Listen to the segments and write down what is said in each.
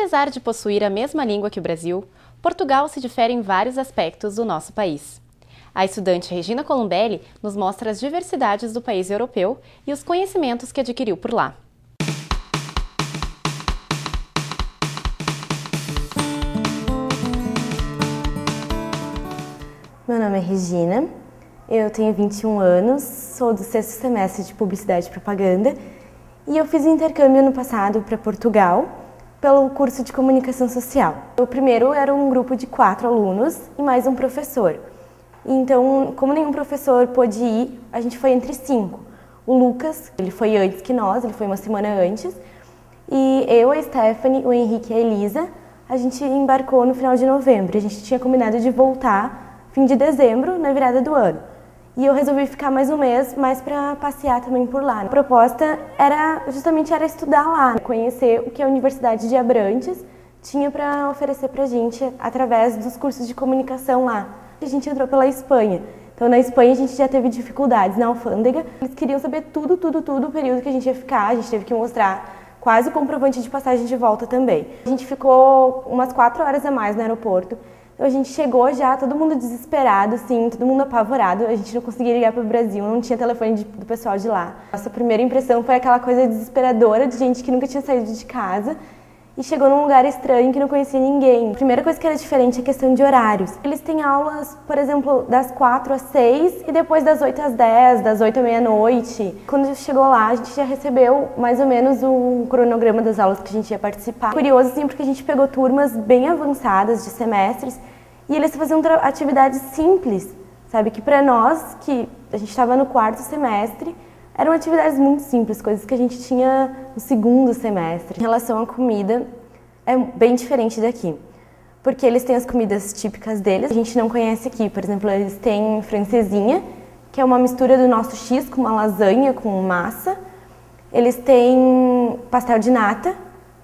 Apesar de possuir a mesma língua que o Brasil, Portugal se difere em vários aspectos do nosso país. A estudante Regina Columbelli nos mostra as diversidades do país europeu e os conhecimentos que adquiriu por lá. Meu nome é Regina, eu tenho 21 anos, sou do 6º semestre de Publicidade e Propaganda e eu fiz um intercâmbio ano passado para Portugal pelo curso de Comunicação Social. O primeiro era um grupo de 4 alunos e mais um professor. Então, como nenhum professor pôde ir, a gente foi entre 5. O Lucas, ele foi antes que nós, ele foi uma semana antes, e eu, a Stephanie, o Henrique e a Elisa, a gente embarcou no final de novembro. A gente tinha combinado de voltar fim de dezembro, na virada do ano. E eu resolvi ficar mais um mês, mais para passear também por lá. A proposta era justamente estudar lá, conhecer o que a Universidade de Abrantes tinha para oferecer para a gente através dos cursos de comunicação lá. A gente entrou pela Espanha. Então, na Espanha, a gente já teve dificuldades na alfândega. Eles queriam saber tudo o período que a gente ia ficar. A gente teve que mostrar quase o comprovante de passagem de volta também. A gente ficou umas 4 horas a mais no aeroporto. Então, a gente chegou já, todo mundo desesperado, assim, todo mundo apavorado. A gente não conseguia ligar para o Brasil, não tinha telefone do pessoal de lá. Nossa primeira impressão foi aquela coisa desesperadora de gente que nunca tinha saído de casa e chegou num lugar estranho que não conhecia ninguém. A primeira coisa que era diferente é a questão de horários. Eles têm aulas, por exemplo, das 4 às 6 e depois das 8 às 10, das 8 à meia-noite. Quando chegou lá, a gente já recebeu mais ou menos o cronograma das aulas que a gente ia participar. Curioso, assim, porque a gente pegou turmas bem avançadas de semestres e eles faziam atividades simples, sabe? Que para nós, que a gente estava no 4º semestre, eram atividades muito simples, coisas que a gente tinha no 2º semestre. Em relação à comida, é bem diferente daqui, porque eles têm as comidas típicas deles, a gente não conhece aqui. Por exemplo, eles têm francesinha, que é uma mistura do nosso X com uma lasanha com massa. Eles têm pastel de nata,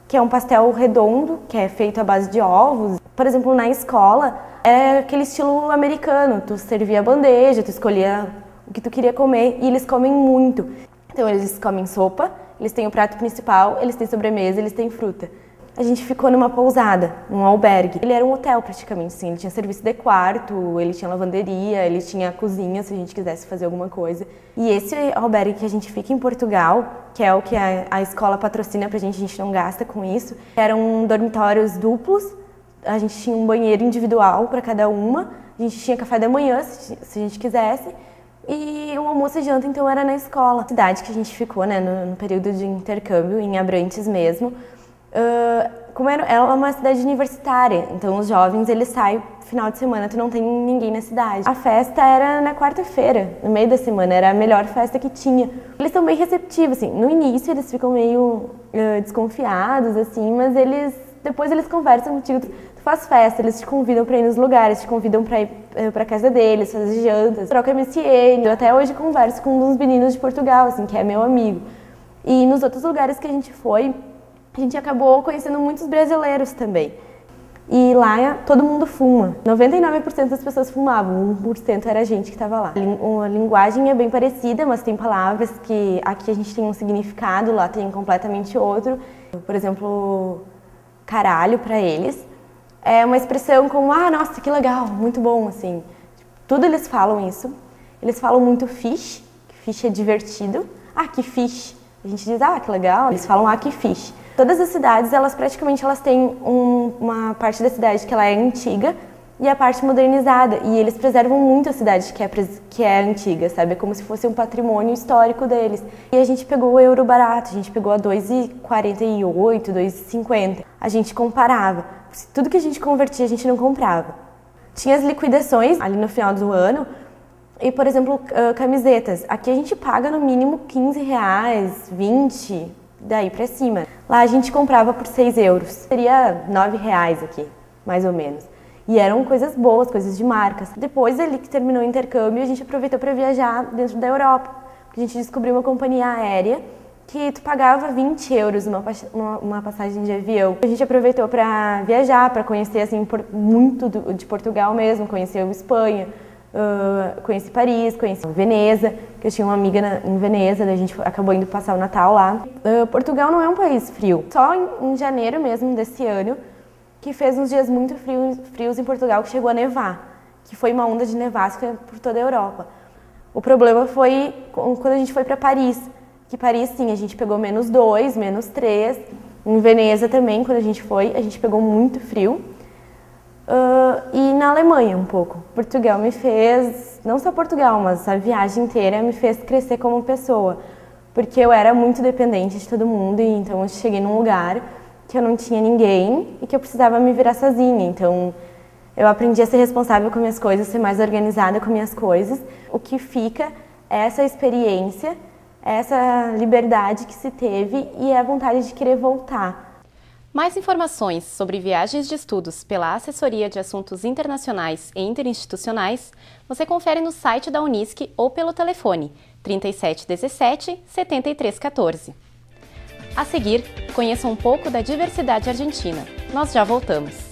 que é um pastel redondo, que é feito à base de ovos. Por exemplo, na escola, é aquele estilo americano, tu servia a bandeja, tu escolhia o que tu queria comer, e eles comem muito. Então, eles comem sopa, eles têm o prato principal, eles têm sobremesa, eles têm fruta. A gente ficou numa pousada, num albergue. Ele era um hotel praticamente, sim. Ele tinha serviço de quarto, ele tinha lavanderia, ele tinha cozinha se a gente quisesse fazer alguma coisa. E esse albergue que a gente fica em Portugal, que é o que a escola patrocina pra gente não gasta com isso, eram dormitórios duplos, a gente tinha um banheiro individual para cada uma, a gente tinha café da manhã se a gente quisesse, e o almoço e janta, então, era na escola. A cidade que a gente ficou, né, no período de intercâmbio, em Abrantes mesmo, como é uma cidade universitária, então os jovens, eles saem final de semana, tu não tem ninguém na cidade. A festa era na quarta-feira, no meio da semana, era a melhor festa que tinha. Eles são bem receptivos, assim, no início eles ficam meio desconfiados, assim, mas depois eles conversam contigo. Tu faz festa, eles te convidam para ir nos lugares, te convidam para ir para casa deles, fazer jantas, troca MSN. Eu até hoje converso com um dos meninos de Portugal, assim, que é meu amigo. E nos outros lugares que a gente foi, a gente acabou conhecendo muitos brasileiros também. E lá todo mundo fuma. 99% das pessoas fumavam, 1% era a gente que estava lá. A linguagem é bem parecida, mas tem palavras que aqui a gente tem um significado, lá tem completamente outro. Por exemplo, caralho para eles é uma expressão como, ah, nossa, que legal, muito bom, assim. Tudo eles falam isso. Eles falam muito fish, que fish é divertido. Ah, que fish. A gente diz, ah, que legal. Eles falam, ah, que fish. Todas as cidades, praticamente têm uma parte da cidade que ela é antiga e a parte modernizada. E eles preservam muito a cidade que é antiga, sabe? É como se fosse um patrimônio histórico deles. E a gente pegou o euro barato, a gente pegou a 2,48, 2,50. A gente comparava. Tudo que a gente convertia, a gente não comprava. Tinha as liquidações ali no final do ano. E, por exemplo, camisetas. Aqui a gente paga no mínimo R$15, 20, daí pra cima. Lá a gente comprava por 6 euros. Seria R$9 aqui, mais ou menos. E eram coisas boas, coisas de marcas. Depois ali que terminou o intercâmbio, a gente aproveitou para viajar dentro da Europa. Porque a gente descobriu uma companhia aérea que tu pagava 20 euros uma passagem de avião. A gente aproveitou para viajar, para conhecer assim, muito de Portugal mesmo, conheceu Espanha, Conheci Paris, conheci Veneza, que eu tinha uma amiga em Veneza, daí a gente acabou indo passar o Natal lá. Portugal não é um país frio, só em janeiro mesmo desse ano, que fez uns dias muito frios em Portugal, que chegou a nevar, que foi uma onda de nevasca por toda a Europa. O problema foi quando a gente foi para Paris, que Paris sim, a gente pegou -2, -3, em Veneza também, quando a gente pegou muito frio. E na Alemanha um pouco. Portugal me fez, não só Portugal, mas a viagem inteira me fez crescer como pessoa, porque eu era muito dependente de todo mundo, e então eu cheguei num lugar que eu não tinha ninguém e que eu precisava me virar sozinha. Então eu aprendi a ser responsável com minhas coisas, ser mais organizada com minhas coisas. O que fica é essa experiência, essa liberdade que se teve e a vontade de querer voltar. Mais informações sobre viagens de estudos pela Assessoria de Assuntos Internacionais e Interinstitucionais você confere no site da Unisc ou pelo telefone 3717 7314. A seguir, conheça um pouco da diversidade argentina. Nós já voltamos.